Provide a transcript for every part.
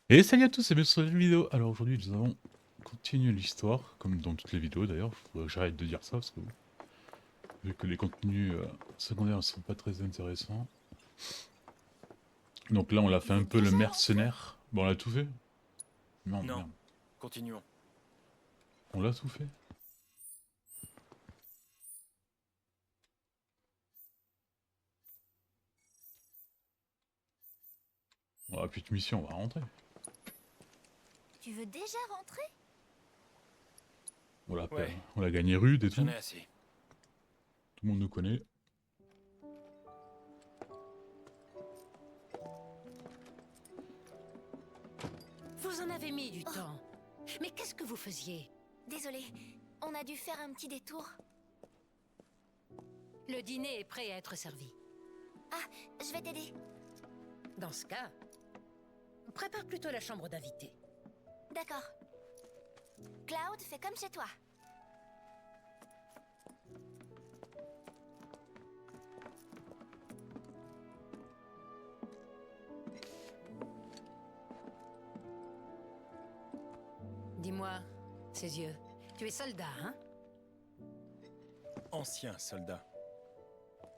Et salut à tous et bienvenue sur une vidéo. Alors aujourd'hui nous allons continuer l'histoire, comme dans toutes les vidéos d'ailleurs. Faudrait que j'arrête de dire ça parce que vu que les contenus secondaires ne sont pas très intéressants. Donc là on l'a Tu fait un veux peu le déjà rentrer? mercenaire. Bon on l'a tout fait? Non Non, merde. continuons. On l'a tout fait? On a plus de mission, on va rentrer. Tu veux déjà rentrer? Ouais, On l'a gagné rude et j'en tout. ai assez. Tout le monde nous connaît. Vous en avez mis du temps. Mais qu'est-ce que vous faisiez? Désolée, on a dû faire un petit détour. Le dîner est prêt à être servi. Ah, je vais t'aider. Dans ce cas, prépare plutôt la chambre d'invité. D'accord. Cloud, fais comme chez toi. Dis-moi, ses yeux, tu es soldat, hein? Ancien soldat.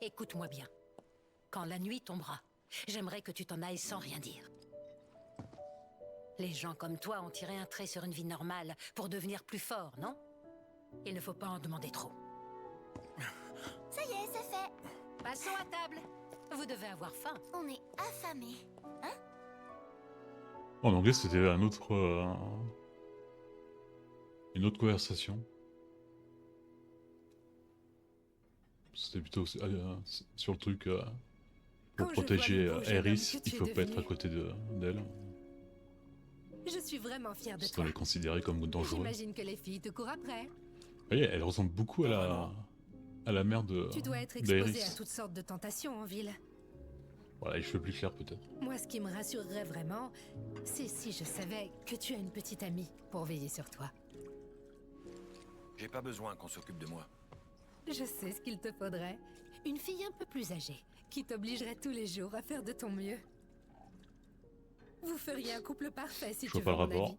Écoute-moi bien. Quand la nuit tombera, j'aimerais que tu t'en ailles sans rien dire. Les gens comme toi ont tiré un trait sur une vie normale pour devenir plus forts, non? Il ne faut pas en demander trop. Ça y est, c'est fait. Passons à table. Vous devez avoir faim. On est affamés. En anglais c'était une autre conversation. C'était plutôt sur le truc pour Quand je vois protéger le beau jeune homme Eris, que il tu es faut pas être à devenu, côté d'elle. je suis vraiment fière de Parce qu'on toi. est considéré comme dangereux. J'imagine que les filles te courent après. Vous voyez, elle ressemble beaucoup Pas vraiment. à la mère Tu dois être exposé à d'Aerys. toutes sortes de tentations en ville. Voilà, les cheveux plus clairs peut-être. Moi, ce qui me rassurerait vraiment, c'est si je savais que tu as une petite amie pour veiller sur toi. J'ai pas besoin qu'on s'occupe de moi. Je sais ce qu'il te faudrait. Une fille un peu plus âgée, qui t'obligerait tous les jours à faire de ton mieux. Vous feriez un couple parfait si Je tu vois pas veux le mon rapport. avis.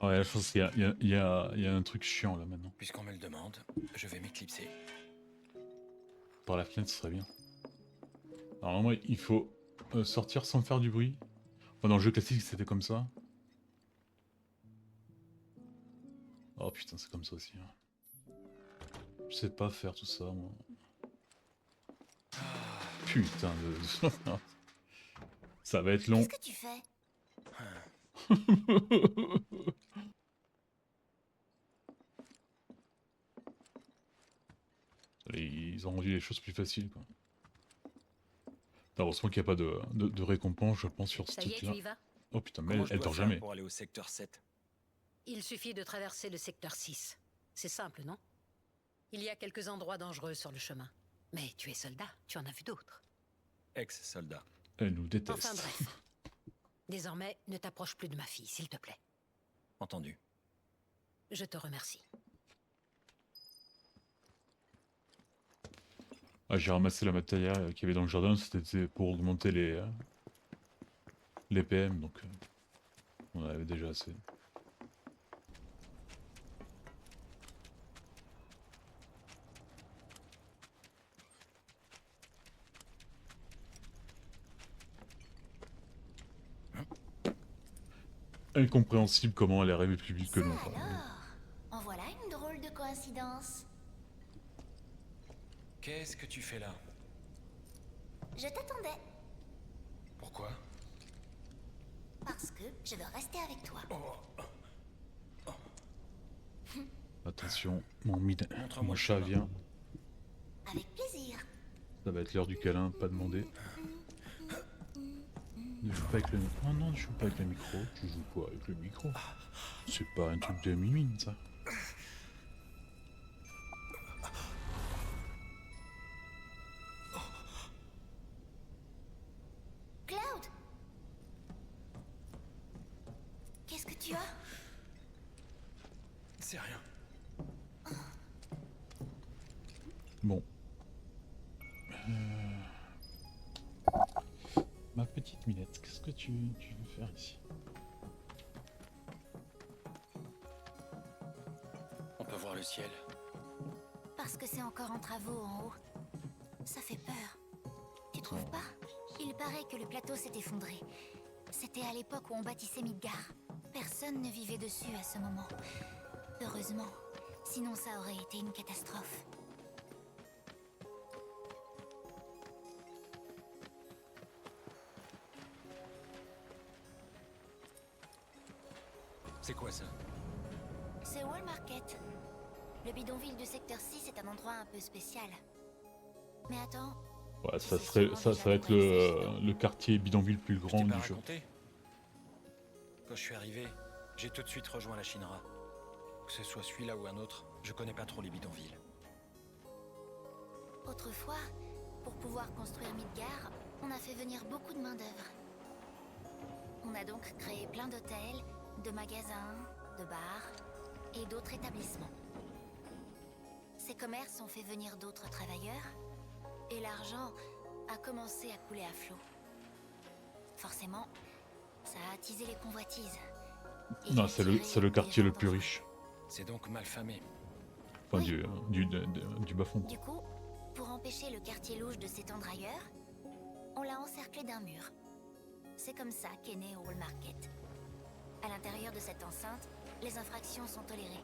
Ouais, je pense qu'il y a un truc chiant là maintenant. Puisqu'on me le demande, je vais m'éclipser. Par la fenêtre, ce serait bien. Alors normalement, il faut sortir sans faire du bruit. Enfin, dans le jeu classique, c'était comme ça. Oh putain, c'est comme ça aussi. Hein. Je sais pas faire tout ça, moi. Putain de... Ça va être long. Qu'est-ce que tu fais? Ils ont rendu les choses plus faciles, quoi. Heureusement qu'il n'y a pas de récompense, je pense, sur ce Ça y est, tu truc-là. y vas? Oh putain, mais Comment elle, je elle dois dort faire jamais. pour aller au secteur 7? Il suffit de traverser le secteur 6. C'est simple, non? Il y a quelques endroits dangereux sur le chemin. Mais tu es soldat, tu en as vu d'autres. Ex-soldat. Elle nous déteste. Enfin bref. Désormais, ne t'approche plus de ma fille, s'il te plaît. Entendu. Je te remercie. Ah, j'ai ramassé la matériel qu'il y avait dans le jardin, c'était pour augmenter les PM, donc on en avait déjà assez. Incompréhensible comment elle est arrivée plus vite que Ça nous. Quoi. alors? En voilà une drôle de coïncidence. Qu'est-ce que tu fais là? Je t'attendais, Pourquoi? parce que je veux rester avec toi. Attention, Montre-moi mon le chat chemin. vient. Avec plaisir. Ça va être l'heure du câlin, pas demander. Ne joue pas avec le micro. Oh non, ne joue pas avec le micro. Tu joues quoi avec le micro? C'est pas un truc de mimine, ça. Cloud, tu as? C'est rien. Bon. Ma petite Minette, qu'est-ce que tu veux faire ici? On peut voir le ciel. Parce que c'est encore en travaux en haut. Ça fait peur. Tu trouves pas? Il paraît que le plateau s'est effondré. C'était à l'époque où on bâtissait Midgar. Personne ne vivait dessus à ce moment. Heureusement. Sinon ça aurait été une catastrophe. C'est quoi ça? C'est Wall Market. Le bidonville du secteur 6 est un endroit un peu spécial. Mais attends, Ouais, ça va être le quartier bidonville le plus Je grand t'ai du pas jeu. raconté? Quand je suis arrivé, j'ai tout de suite rejoint la Shinra. Que ce soit celui-là ou un autre, je connais pas trop les bidonvilles. autrefois, pour pouvoir construire Midgar, on a fait venir beaucoup de main-d'œuvre. On a donc créé plein d'hôtels, de magasins, de bars et d'autres établissements. Ces commerces ont fait venir d'autres travailleurs et l'argent a commencé à couler à flot. Forcément, ça a attisé les convoitises. Et Non, c'est le attiré quartier des le gens plus dangereux. riche. C'est donc mal famé. Enfin, Oui. du bas-fond. Du coup, pour empêcher le quartier louche de s'étendre ailleurs, on l'a encerclé d'un mur. C'est comme ça qu'est né Wall Market. À l'intérieur de cette enceinte, les infractions sont tolérées.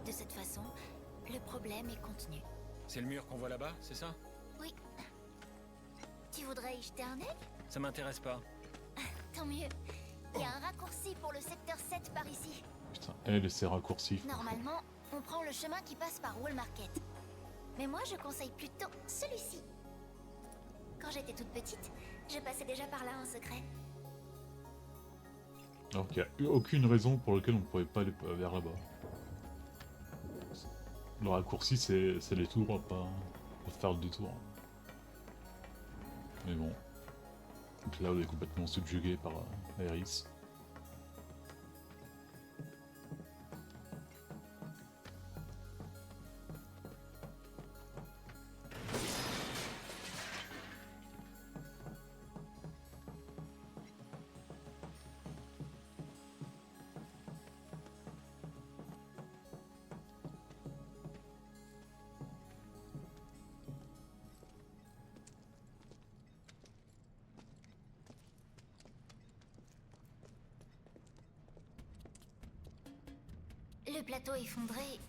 De cette façon, le problème est contenu. C'est le mur qu'on voit là-bas, c'est ça? Oui. Tu voudrais y jeter un œil? Ça m'intéresse pas. Tant mieux. Il y a un raccourci pour le secteur 7 par ici. Putain, elle et ses raccourcis. Normalement, on prend le chemin qui passe par Wall Market. Mais moi, je conseille plutôt celui-ci. Quand j'étais toute petite, je passais déjà par là en secret. Alors qu'il n'y a aucune raison pour laquelle on ne pourrait pas aller vers là-bas. Le raccourci, c'est les tours, pas faire le détour. Mais bon. Donc là, on est complètement subjugué par Aerys. Le plateau effondré,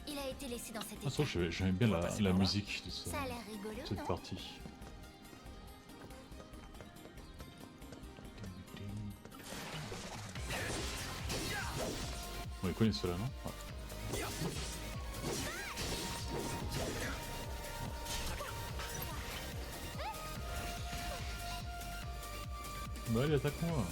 il a été laissé dans cet Ah, ça, état. j'aime bien On va passer la par là. musique de Ça a l'air rigolo, cette non? partie. On les connaît ceux-là, non? Ouais. Bah allez, attaque-moi.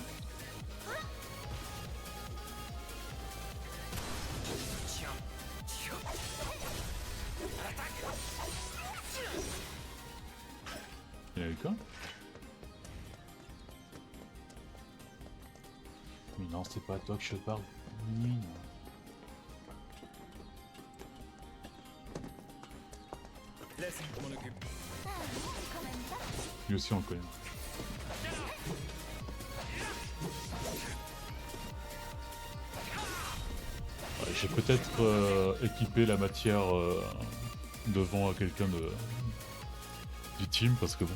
Il y en a eu qu'un? Mais non, c'est pas à toi que je parle. Oui, non. Laisse, je m'en occupe. Ah, quand même pas. Lui aussi on le connaît. Ouais, j'ai peut-être équipé la matière devant à quelqu'un du team parce que bon.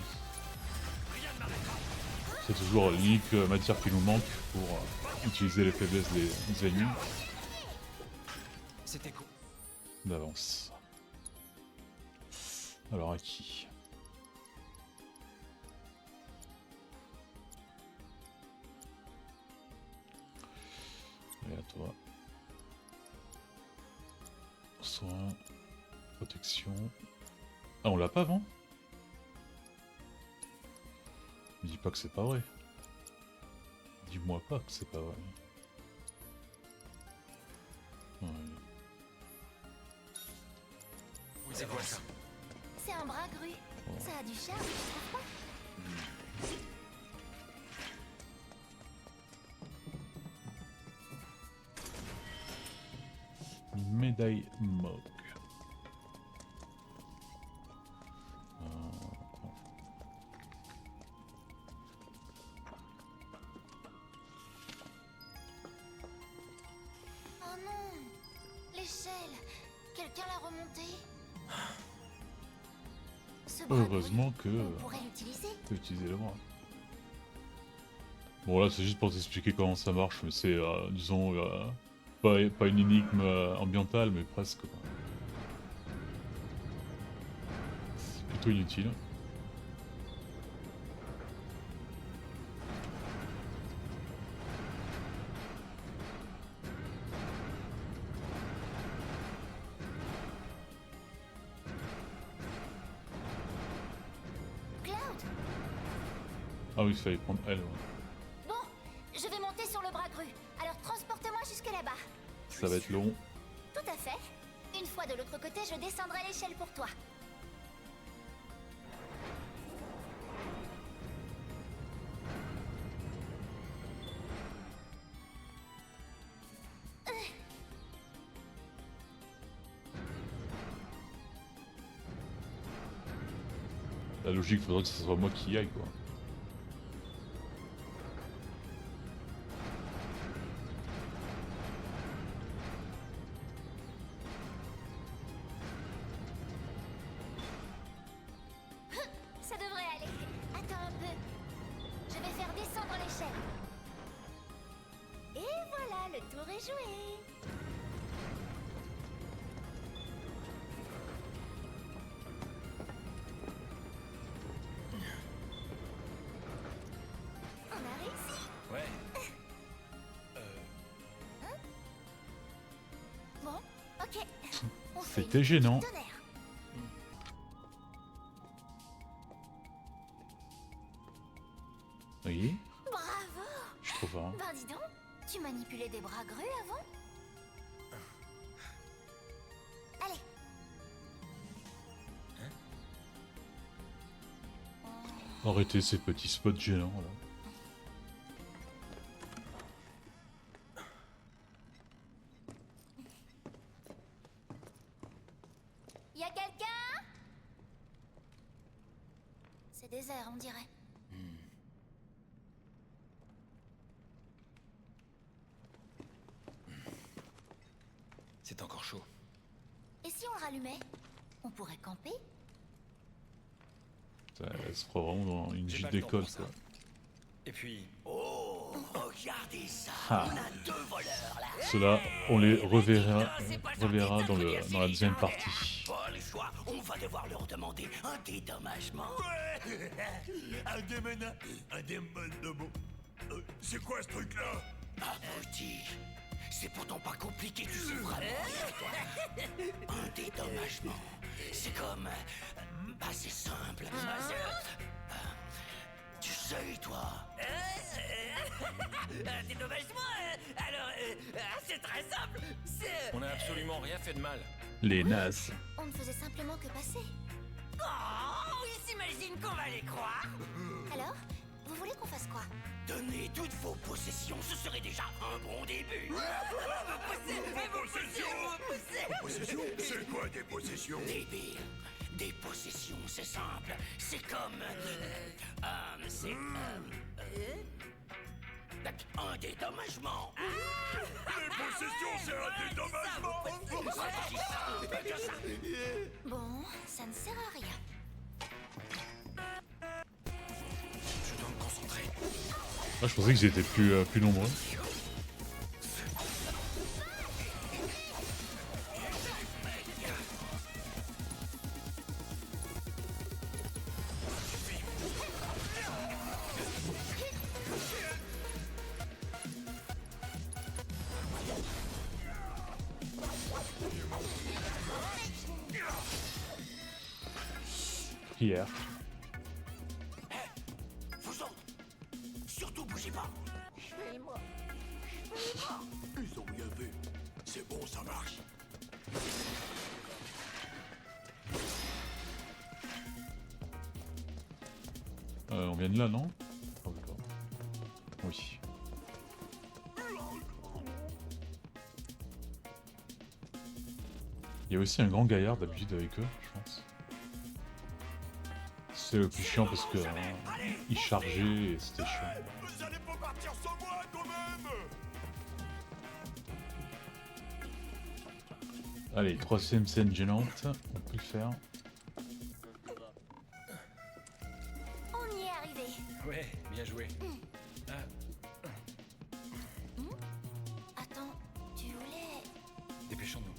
C'est toujours l'unique matière qui nous manque pour utiliser les faiblesses des ennemis C'était cool. d'avance. Alors à qui? Et à toi. Soin, protection. Ah, on l'a pas avant? Me dis pas que c'est pas vrai. Dis-moi pas que c'est pas vrai. Ouais. C'est quoi ça? C'est un bras gru. Ça a du charme, tu trouves pas? Die Mog. Oh non! L'échelle! Quelqu'un l'a remontée? Ce bras Heureusement que brûlé, on pourrait l'utiliser. tu peux utiliser le bras. Bon là c'est juste pour t'expliquer comment ça marche, mais c'est disons pas une énigme ambientale mais presque. Quoi. C'est plutôt inutile. Cloud! Ah oui, il fallait prendre elle. Ouais. Bon, je vais monter sur le bras gru. Alors transporte-moi jusque là-bas. Ça va être long. Tout à fait. Une fois de l'autre côté, je descendrai l'échelle pour toi. La logique faudrait que ce soit moi qui y aille quoi. Ça devrait aller. Attends un peu. Je vais faire descendre l'échelle. Et voilà, le tour est joué. On a réussi. Ouais. Bon, ok. On fait C'était une gênant. petite tonnerre. Oui, Bravo. je suis trop fort. Ben dis donc, tu manipulais des bras grus avant? Allez. Arrêtez ces petits spots gênants là. Y a quelqu'un? C'est désert, on dirait. C'est encore chaud. Et si on le rallumait? On pourrait camper? Ça se fera vraiment dans une J'ai gîte pas le temps d'école pour ça. quoi. Et puis, Oh, regardez ça. Ah. On a 2 voleurs là. Ceux-là, on les reverra dans la deuxième partie. Pas le choix, on va devoir leur demander un dédommagement. Un déménagement. C'est quoi ce truc-là? Abruti. C'est pourtant pas compliqué, tu sais vraiment rien, toi. Un dédommagement. C'est comme... bah, c'est simple. Tu sais, toi. Un dédommagement alors, c'est très simple. C'est... on n'a absolument rien fait de mal. Les nazes. On ne faisait simplement que passer. Oh, ils s'imaginent qu'on va les croire. Alors, vous voulez qu'on fasse quoi? Donner toutes vos possessions, ce serait déjà un bon début. Possession? C'est quoi des possessions? Débile. Des possessions, c'est simple. C'est comme... c'est... un dédommagement. Les possessions, c'est un dédommagement? C'est aussi simple que ça. Bon, ça ne sert à rien. Je dois me concentrer. Ah, je pensais qu'ils étaient plus nombreux. Hier. Vous autres, surtout bougez pas. Ils ont rien vu. C'est bon, ça marche. On vient de là, non? Oh, d'accord. Oui. Il y a aussi un grand gaillard d'habitude avec eux, je pense. C'est le plus chiant parce que il chargeait et c'était chiant. Vous allez pas partir sans moi quand même. Allez, troisième scène gênante, on peut le faire. On y est arrivé. Ouais, bien joué. Attends, tu voulais... Dépêchons-nous.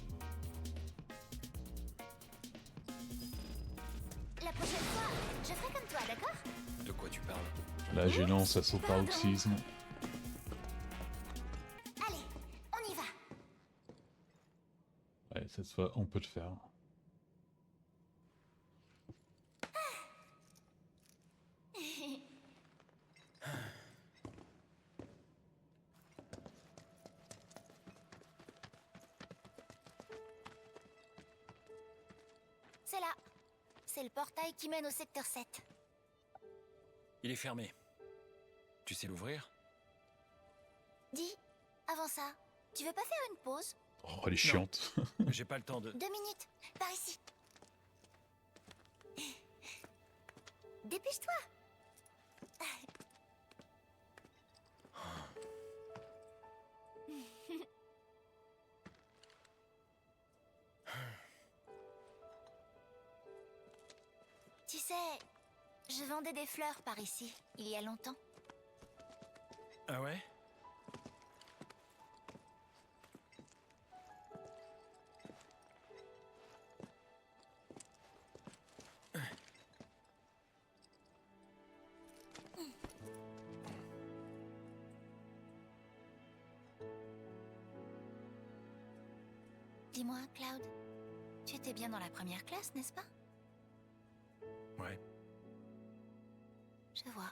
La prochaine fois, je ferai comme toi, d'accord? De quoi tu parles? La gênance à son paroxysme. Allez, on y va. Ouais, cette fois, on peut le faire. C'est là. C'est le portail qui mène au secteur 7. Il est fermé. Tu sais l'ouvrir? Dis, avant ça, tu veux pas faire une pause? Oh, elle est chiante. J'ai pas le temps de... 2 minutes, par ici. Dépêche-toi. Tu sais, je vendais des fleurs par ici, il y a longtemps. Ah ouais? Dis-moi, Cloud, tu étais bien dans la première classe, n'est-ce pas? Ouais. Je vois.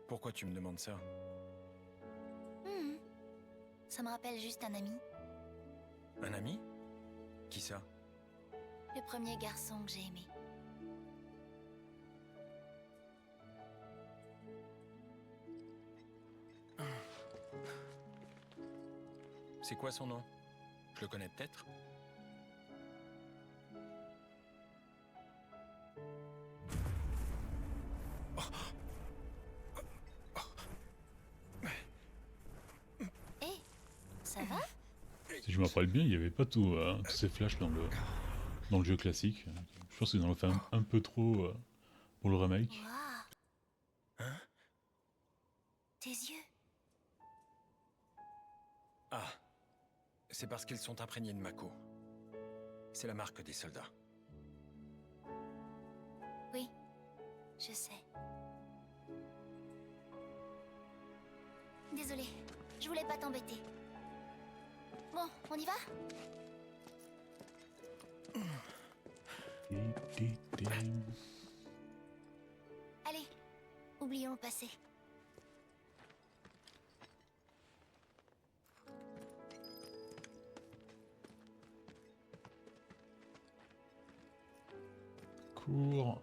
Pourquoi tu me demandes ça? Ça me rappelle juste un ami. Un ami? Qui ça? Le premier garçon que j'ai aimé. C'est quoi son nom? Je le connais peut-être? Hé, ça va? Si je me rappelle bien, il n'y avait pas tous ces flashs dans le jeu classique. Je pense qu'ils en ont fait un peu trop pour le remake. Waouh. Hein? Tes yeux. Ah. C'est parce qu'ils sont imprégnés de Mako. C'est la marque des soldats. Oui, je sais. Désolée, je voulais pas t'embêter. Bon, on y va? Allez, oublions le passé. Cours.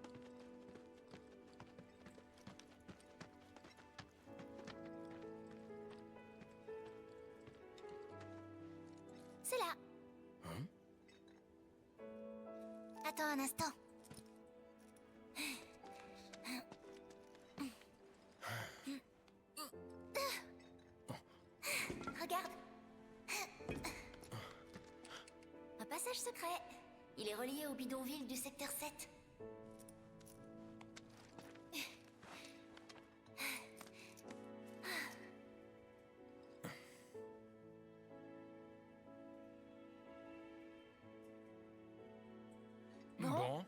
C'est là. Hein? Attends un instant. Regarde. Un passage secret. Il est relié au bidonville du secteur 7. Bon.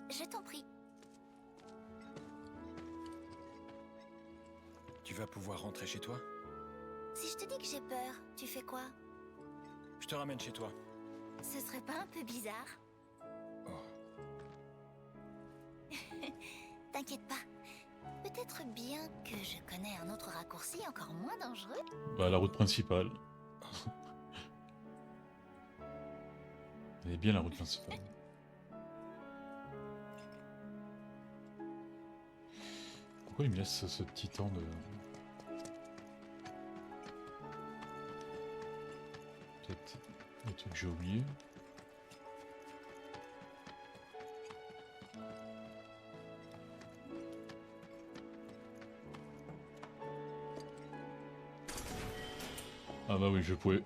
Je t'en prie. Tu vas pouvoir rentrer chez toi? Si je te dis que j'ai peur, tu fais quoi? Je te ramène chez toi. Ce serait pas un peu bizarre? Oh. T'inquiète pas. Peut-être bien que je connais un autre raccourci encore moins dangereux. Bah, la route principale. Elle est bien la route principale. Pourquoi il me laisse ce petit temps de... peut-être des trucs que j'ai oubliés. Ah bah oui, je pouvais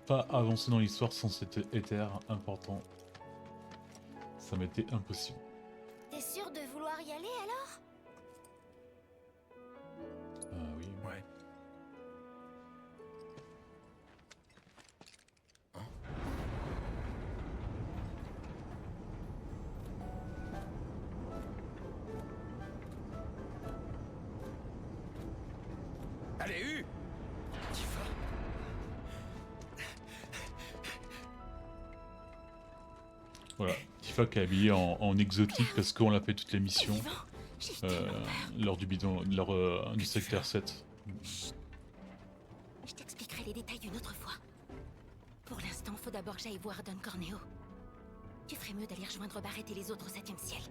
pas avancer dans l'histoire sans cet éther important. Ça m'était impossible. T'es sûr de vouloir y aller alors? Ah oui. Ouais. Allez, U! Tifa. Voilà, Tifa qui est habillée en exotique parce qu'on l'a fait toutes les missions Vivant, j'ai tellement peur. lors du bidon, du secteur 7. Je t'expliquerai les détails une autre fois. Pour l'instant, faut d'abord que j'aille voir Don Corneo. Tu ferais mieux d'aller rejoindre Barrett et les autres au 7e ciel.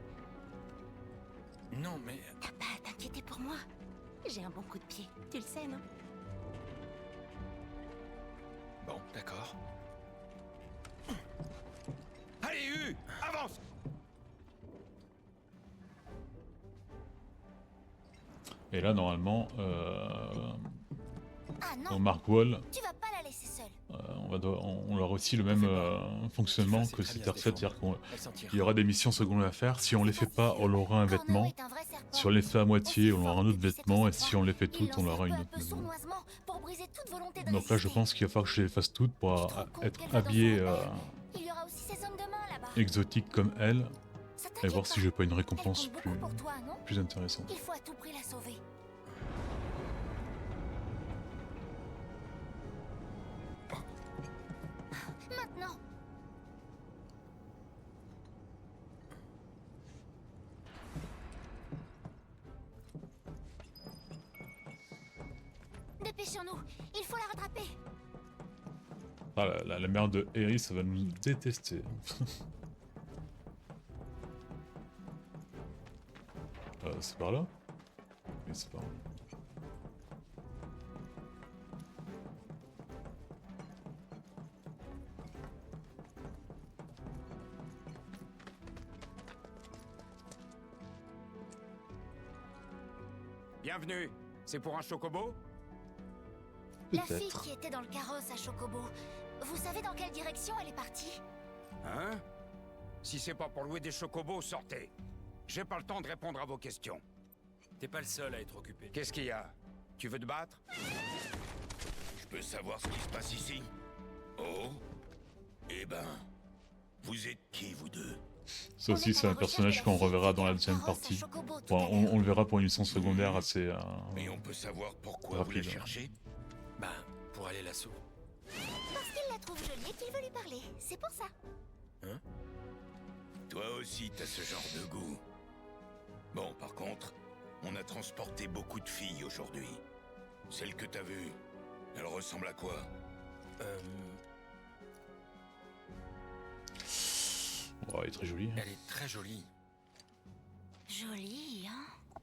Non, mais... T'as pas à t'inquiéter pour moi. J'ai un bon coup de pied, tu le sais, non? Bon, d'accord. Allez, U! Avance! Et là, normalement, Ah dans non, Mark Wall, tu vas pas la laisser seule. on aura aussi le même fonctionnement que secteur 7, c'est-à-dire qu'il y aura des missions secondaires à faire. Si on les fait pas, on aura un Corneo vêtement. est un vrai serpent. Si on les fait à moitié, on aura un autre Aussi fort vêtement. Et depuis si on les fait Il toutes, on lance aura peu une à autre peu vêtement. sournoisement pour briser toute volonté de Donc là, je résister. pense qu'il va falloir que je les fasse toutes pour Tu te rends compte être qu'elle va dans habillé son appel. Il y aura aussi ses hommes de main là-bas. exotique comme elle, Ça et t'inquiète voir si pas. j'ai pas une Elle récompense compte beaucoup pour toi, non? plus intéressante. Il faut à tout prix la sauver. Maintenant. Dépêchons-nous, il faut la rattraper. Ah, la mère de Eris, ça va nous détester. C'est par là? Oui, c'est par là. Bienvenue. C'est pour un chocobo? La fille Peut-être. qui était dans le carrosse à Chocobo, vous savez dans quelle direction elle est partie? Hein? Si c'est pas pour louer des chocobos, sortez. J'ai pas le temps de répondre à vos questions. T'es pas le seul à être occupé. Qu'est-ce qu'il y a? Tu veux te battre? Je peux savoir ce qui se passe ici? Oh? Eh ben... Vous êtes qui, vous deux? Ça aussi, c'est un personnage qu'on reverra dans la deuxième partie. Enfin, on le verra pour une mission secondaire assez Et on peut savoir pourquoi vous rapide. la cherchez? Bah, pour aller l'assaut. Parce qu'il la trouve jolie et qu'il veut lui parler, c'est pour ça. Toi aussi, t'as ce genre de goût. Bon, par contre, on a transporté beaucoup de filles aujourd'hui. Celle que t'as vue, elle ressemble à quoi? Oh, elle est très jolie. Elle est très jolie. Jolie, hein?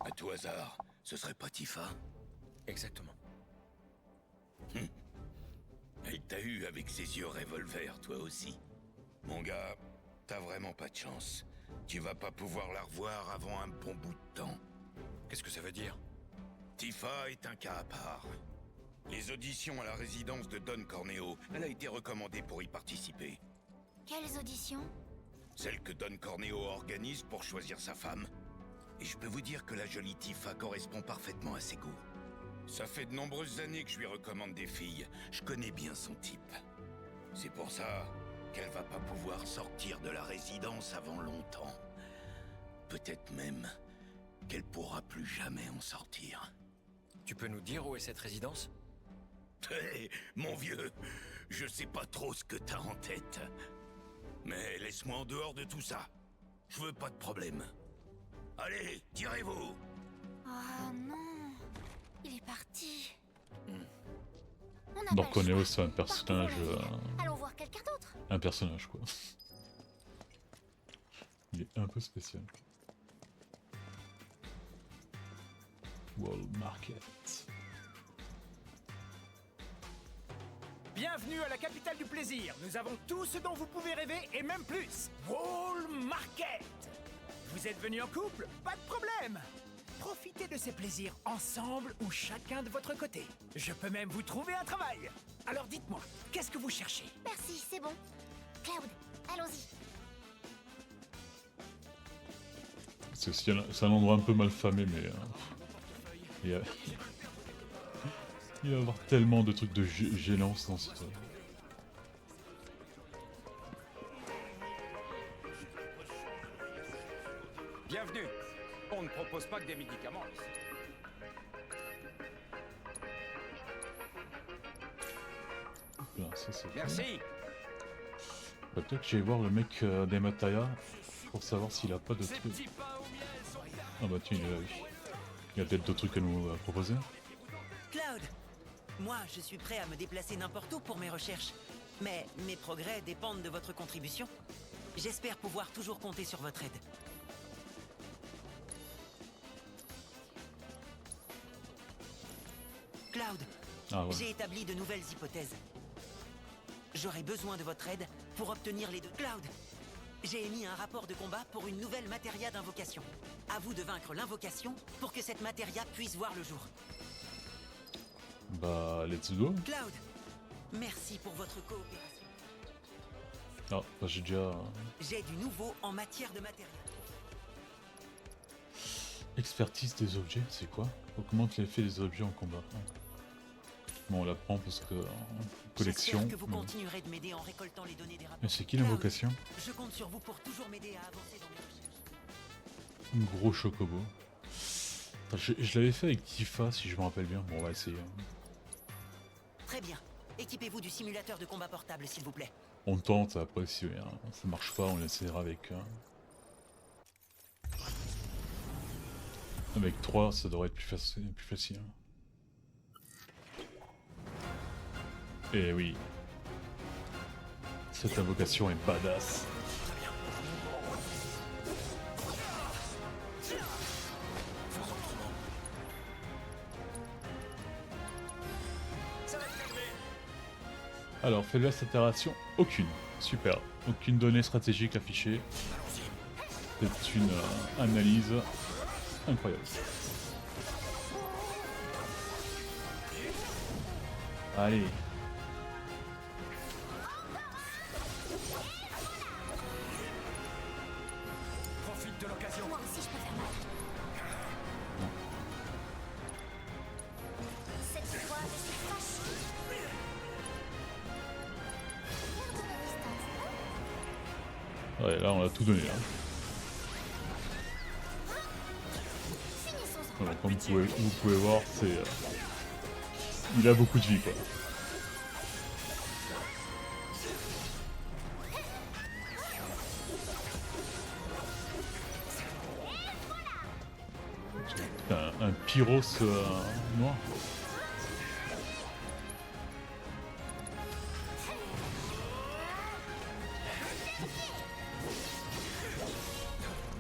À tout hasard, ce serait pas Tifa? Exactement. Elle t'a eu avec ses yeux revolver, toi aussi. Mon gars, t'as vraiment pas de chance. Tu vas pas pouvoir la revoir avant un bon bout de temps. Qu'est-ce que ça veut dire? Tifa est un cas à part. Les auditions à la résidence de Don Corneo, elle a été recommandée pour y participer. Quelles auditions? Celle que Don Corneo organise pour choisir sa femme. Et je peux vous dire que la jolie Tifa correspond parfaitement à ses goûts. Ça fait de nombreuses années que je lui recommande des filles. Je connais bien son type. C'est pour ça qu'elle va pas pouvoir sortir de la résidence avant longtemps. Peut-être même qu'elle pourra plus jamais en sortir. Tu peux nous dire où est cette résidence? Hé, mon vieux, je sais pas trop ce que t'as en tête. Mais laisse-moi en dehors de tout ça. Je veux pas de problème. Allez, tirez-vous. Oh non, il est parti. On n'a Don pas le Corneo, choix. c'est un Partons personnage. dans la ville. Allons voir quelqu'un d'autre. Un personnage, quoi. Il est un peu spécial. Wall Market. Bienvenue à la capitale du plaisir. Nous avons tout ce dont vous pouvez rêver et même plus. Wall Market. Vous êtes venus en couple? Pas de problème. Profitez de ces plaisirs ensemble ou chacun de votre côté. Je peux même vous trouver un travail. Alors dites-moi, qu'est-ce que vous cherchez? Merci, c'est bon. Cloud, allons-y. C'est un endroit un peu mal famé, mais il va y avoir tellement de trucs de gênance dans cette... Bienvenue. On ne propose pas que des médicaments ici. Là, ça, c'est fait. Merci. Bah, peut-être que j'aille voir le mec des Mataya pour savoir s'il a pas de trucs. Ah bah tiens, il est là, oui. Il y a peut-être d'autres trucs à nous proposer. Cloud, moi je suis prêt à me déplacer n'importe où pour mes recherches. Mais mes progrès dépendent de votre contribution. J'espère pouvoir toujours compter sur votre aide. Cloud, Ah ouais. j'ai établi de nouvelles hypothèses. J'aurai besoin de votre aide pour obtenir les deux. Cloud, j'ai émis un rapport de combat pour une nouvelle matéria d'invocation. À vous de vaincre l'invocation pour que cette matéria puisse voir le jour. Bah, let's go. Cloud, merci pour votre coopération. Ah, bah j'ai déjà... J'ai du nouveau en matière de matériel. Expertise des objets, c'est quoi? Augmente l'effet des objets en combat. Bon, on la prend parce que... collection. J'espère que vous continuerez de m'aider en récoltant les données des rapports. Mais c'est qui Cloud, l'invocation? Je compte sur vous pour toujours m'aider à avancer dans mes recherches. Un gros chocobo. Attends, je l'avais fait avec Tifa, si je me rappelle bien. Bon, on va essayer. Très bien. Équipez-vous du simulateur de combat portable, s'il vous plaît. On tente, après si ça marche pas, on essaiera avec... Avec 3, ça devrait être plus facile. Et oui. Cette invocation est badass. Alors, faiblesse d'altération, aucune. Super. Aucune donnée stratégique affichée. C'est une analyse incroyable. Allez. Profite de l'occasion. Moi aussi, je peux faire mal. Cette fois, je suis fâchée. Garde ma distance. Ouais, là on a tout donné. Hein. Finissons ça. Voilà, comme vous pouvez voir, c'est... il a beaucoup de vie, quoi. Un pyros noir.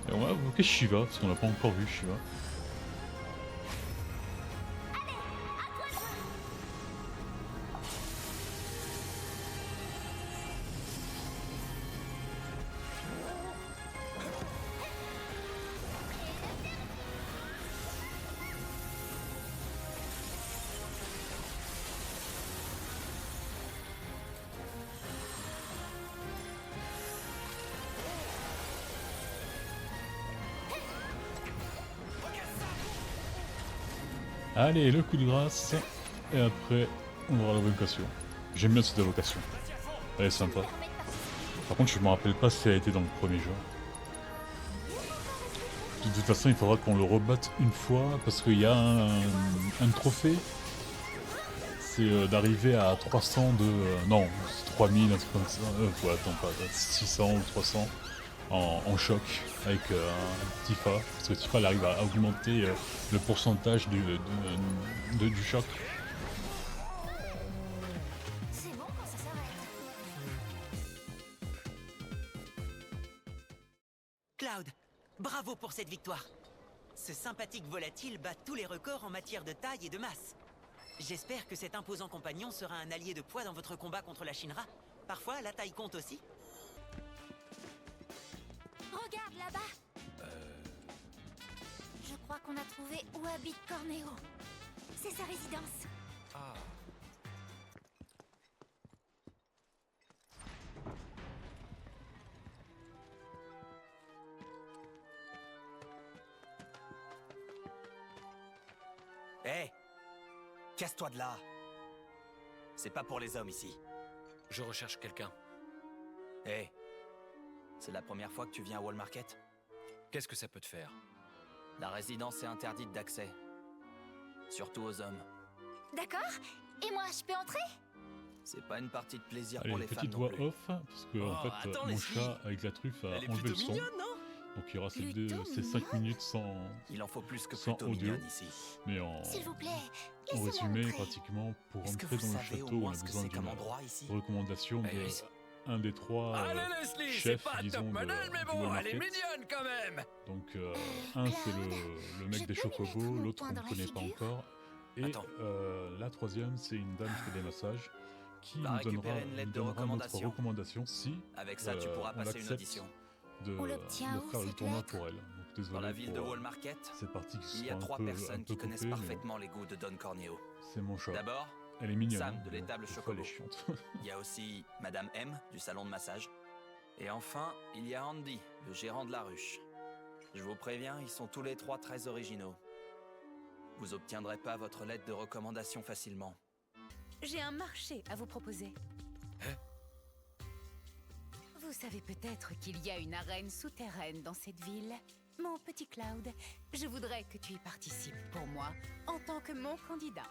Et on va invoquer Shiva, parce qu'on l'a pas encore vu Shiva. Allez, le coup de grâce, et après, on aura l'invocation. J'aime bien cette invocation. Elle est sympa. Par contre, je me rappelle pas si elle a été dans le premier jeu. De toute façon, il faudra qu'on le rebatte une fois, parce qu'il y a un trophée. C'est d'arriver à 300 de... non, c'est 3000, un truc comme ça. Ouais, attends, pas 600 ou 300 en choc avec Tifa. Parce que Tifa elle arrive à augmenter le pourcentage du choc. C'est bon quand ça s'arrête. Cloud, bravo pour cette victoire. Ce sympathique volatile bat tous les records en matière de taille et de masse. J'espère que cet imposant compagnon sera un allié de poids dans votre combat contre la Shinra. Parfois, la taille compte aussi. Regarde là-bas. Je crois qu'on a trouvé où habite Corneo. C'est sa résidence. Ah. Hé, casse-toi de là. C'est pas pour les hommes ici. Je recherche quelqu'un. Hé, c'est la première fois que tu viens à Wall Market? Qu'est-ce que ça peut te faire? La résidence est interdite d'accès. Surtout aux hommes. D'accord. Et moi, je peux entrer? C'est pas une partie de plaisir Allez, pour les femmes petite non voix plus. off, parce que en fait, attends, mon Leslie. chat avec la truffe a Elle est enlevé plutôt le son. mignonne, non? Donc il y aura ces, Plutôt ces 5 mignon. minutes sans, Il en faut plus que sans plutôt audio. mignonne ici. Mais en, S'il vous plaît, en laissez-moi résumé, entrer. pratiquement, pour Est-ce que entrer vous dans le savez au château, on moins a ce que besoin c'est comme d'une endroit ici? recommandation de Allez. un des trois Allez Leslie, c'est chefs, pas disons, top modèle, mais du bon, Wall elle est Market. mignonne quand même. Donc un c'est le mec je des peux lui mettre chocobos, mon l'autre poing on ne dans la connaît pas figure encore. Et Attends. la troisième c'est une dame qui fait des massages qui Va nous récupérer donnera, une lettre nous de donnera notre recommandation. recommandation si Avec ça, tu pourras on passer une accepte audition. de, On l'obtient où, faire le cette tournoi lettre? pour elle. Donc désolé Dans la ville de pour Wall Market, cette partie qui il y sera a un 3 peu, personnes un peu qui connaissent coupée, mais parfaitement les goûts de Don Corneo. c'est mon chat. D'abord, Elle est mignonne. Sam hein, de mais l'étable des fois, Chocobo. elle est chiante. il y a aussi Madame M du salon de massage. Et enfin, il y a Andy, le gérant de la ruche. Je vous préviens, ils sont tous les 3 très originaux. Vous obtiendrez pas votre lettre de recommandation facilement. J'ai un marché à vous proposer. Vous savez peut-être qu'il y a une arène souterraine dans cette ville. Mon petit Cloud, je voudrais que tu y participes pour moi en tant que mon candidat.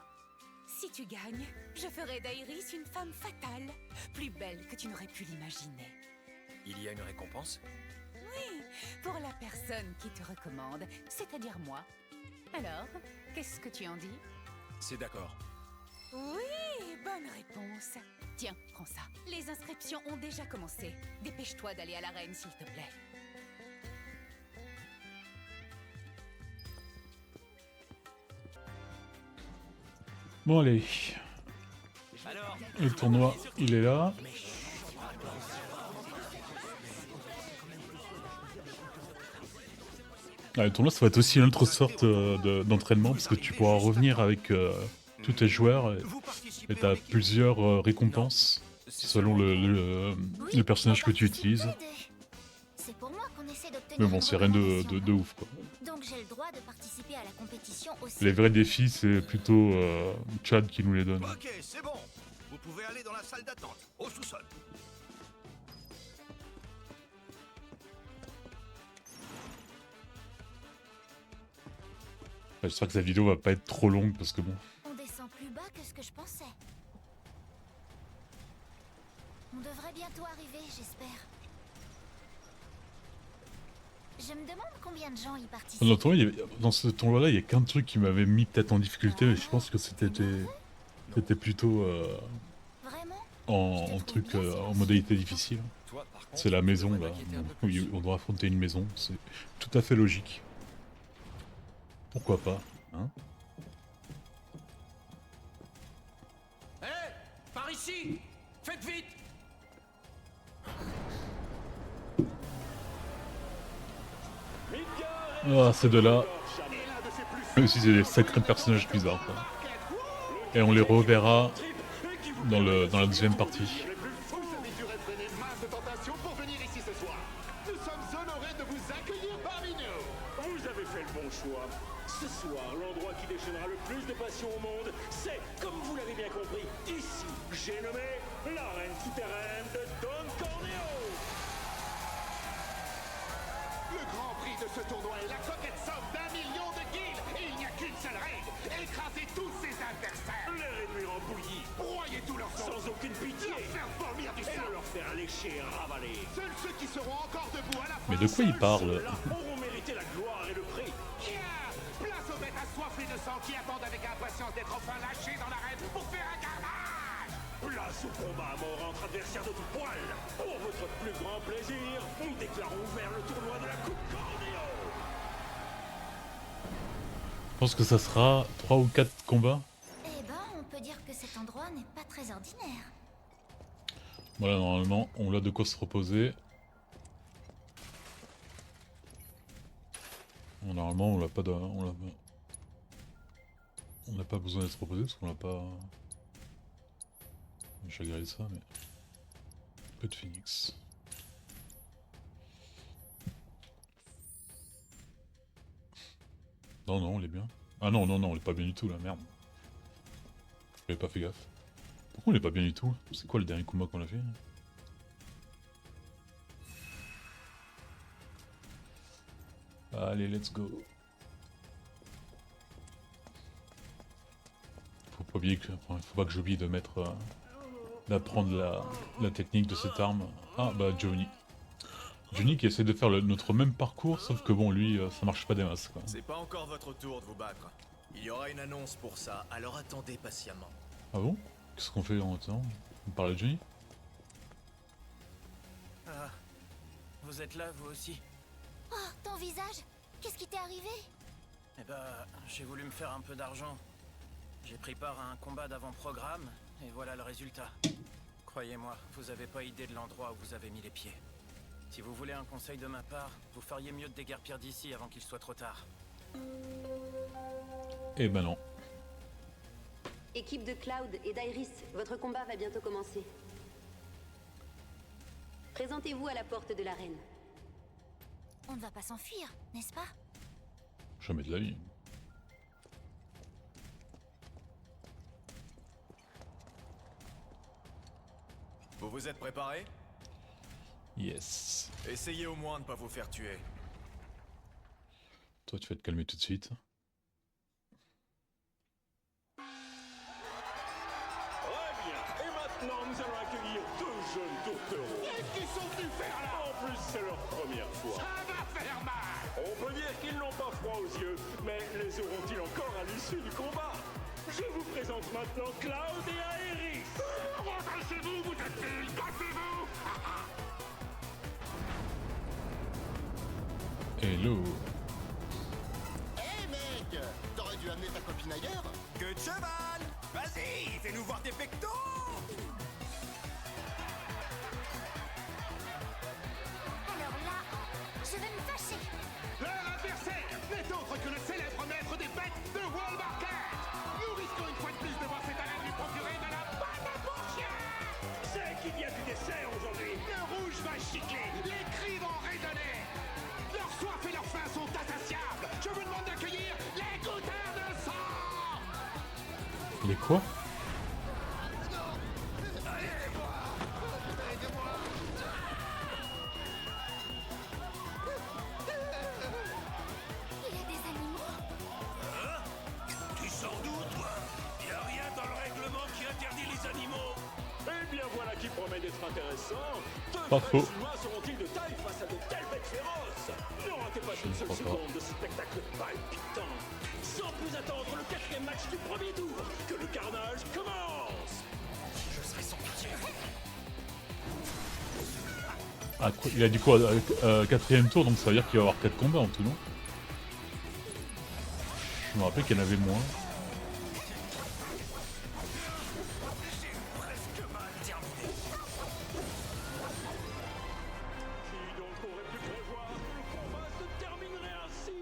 Si tu gagnes, je ferai d'Iris une femme fatale, plus belle que tu n'aurais pu l'imaginer. Il y a une récompense? Oui, pour la personne qui te recommande, c'est-à-dire moi. Alors, qu'est-ce que tu en dis? C'est d'accord. Oui, bonne réponse. Tiens, prends ça. Les inscriptions ont déjà commencé. Dépêche-toi d'aller à l'arène, s'il te plaît. Bon allez, Alors, le tournoi il est là. Ah, le tournoi ça va être aussi une autre sorte d'entraînement parce que tu pourras revenir avec tous tes joueurs et tu as plusieurs récompenses selon le personnage que tu utilises. C'est pour moi qu'on essaie d'obtenir Mais bon, une c'est rien de recommandation. ouf quoi. Donc j'ai le droit de participer à la compétition aussi. Les vrais défis c'est plutôt Chad qui nous les donne. Ok, c'est bon. Vous pouvez aller dans la salle d'attente, au sous-sol. J'espère que cette vidéo va pas être trop longue parce que bon. On descend plus bas que ce que je pensais. On devrait bientôt arriver, j'espère. Je me demande combien de gens y participent. Dans ce tournoi-là, il y a qu'un truc qui m'avait mis peut-être en difficulté, mais je pense que c'était plutôt Vraiment? en truc en modalité difficile. Toi, par contre, C'est la tu maison devrais là, t'inquiéter un peu plus. où on doit affronter une maison, c'est tout à fait logique. Pourquoi pas, hein? Hé, par ici! Faites vite! Ah, ces deux-là, eux aussi c'est des sacrés personnages bizarres, quoi. Et on les reverra dans la deuxième partie. Vous avez dû réfréner masse de tentations pour venir ici ce soir. Nous sommes honorés de vous accueillir parmi nous. Vous avez fait le bon choix. Ce soir, l'endroit qui déchaînera le plus de passion au monde, c'est, comme vous l'avez bien compris, ici. J'ai nommé l'arène souterraine de Don Corneo. Le grand prix de ce tournoi est la coquette somme d'1 million de guildes. Et il n'y a qu'une seule règle. Écrasez tous ces adversaires. Les réduire en bouillie, Broyez tous leurs os. sans aucune pitié, Leur faire vomir du et sang. de leur faire lécher et ravaler. Seuls ceux qui seront encore debout à la fin. Mais de quoi il parle? Ceux-là auront mérité la gloire et le prix. Tiens, place aux bêtes assoiffées de sang qui attendent avec impatience d'être enfin lâchées dans l'arène pour faire un carnage. Place au combat à mort entre adversaires de tout poil. Pour votre plus grand plaisir, nous déclarons ouvert le tournoi de la Coupe Corneo. Je pense que ça sera 3 ou 4 combats. Eh ben, on n'est pas très ordinaire. Voilà, normalement, on a de quoi se reposer. Bon, normalement, on n'a pas besoin d'être reposé parce qu'on n'a pas... Je vais regarder ça, mais... Peu de phoenix. Non, non, on est bien. Ah non, non, non, on est pas bien du tout là, merde. J'avais pas fait gaffe. Pourquoi on est pas bien du tout? C'est quoi le dernier combat qu'on a fait? Allez, let's go. Faut pas oublier que... Enfin, faut pas que j'oublie de mettre... d'apprendre la technique de cette arme. Ah bah Johnny. Johnny qui essaie de faire notre même parcours, sauf que bon, lui, ça marche pas des masses, quoi. C'est pas encore votre tour de vous battre. Il y aura une annonce pour ça, alors attendez patiemment. Ah bon? Qu'est-ce qu'on fait en temps? On parle de Johnny? Ah, vous êtes là, vous aussi? Oh, ton visage? Qu'est-ce qui t'est arrivé? Eh ben, j'ai voulu me faire un peu d'argent. J'ai pris part à un combat d'avant-programme, et voilà le résultat. Croyez-moi, vous avez pas idée de l'endroit où vous avez mis les pieds. Si vous voulez un conseil de ma part, vous feriez mieux de déguerpir d'ici avant qu'il soit trop tard. Eh ben non. Équipe de Cloud et d'Iris, votre combat va bientôt commencer. Présentez-vous à la porte de l'arène. On ne va pas s'enfuir, n'est-ce pas? Jamais de la vie. Vous vous êtes préparés? Yes. Essayez au moins de ne pas vous faire tuer. Toi, tu vas te calmer tout de suite. Très bien. Et maintenant, nous allons accueillir deux jeunes tourtereaux. Qu'est-ce qu'ils sont venus faire là? En plus, c'est leur première fois. Ça va faire mal. On peut dire qu'ils n'ont pas froid aux yeux, mais les auront-ils encore à l'issue du combat? Je vous présente maintenant Cloud et Aerys. Rentrez-vous, vous êtes-ils? Cassez-vous. Hello. Hey mec, t'aurais dû amener ta copine ailleurs. Que de cheval! Vas-y, fais-nous voir tes pectos! Alors là, je vais me fâcher. Leur adversaire n'est autre que le célèbre maître des bêtes de Wall Market. Nous risquons une fois de plus de voir cette arène lui procurer de la bonne bouche. C'est qu'il y a du dessert aujourd'hui. Le rouge va gicler, les cris vont résonner. Leur soif et leur faim sont insatiables. Je vous demande d'accueillir les goûteurs de sang. Les quoi? Il y a des animaux. Tu s'en doutes, toi? Y a rien dans le règlement qui interdit les animaux. Eh bien voilà qui promet d'être intéressant. Pas Deux faux. frères humains seront-ils de taille face à de telles bêtes féroces? Ne ratez pas une seule crois pas. seconde de ce spectacle palpitant. Sans plus attendre le quatrième match du premier tour, que le carnage commence. Je serai sans pitié. Ah, il a dit quoi? Quatrième tour, donc ça veut dire qu'il va y avoir 4 combats en tout, non? Je me rappelle qu'il y en avait moins. Presque mal terminé. Qui donc aurait pu prévoir que le combat se terminerait ainsi?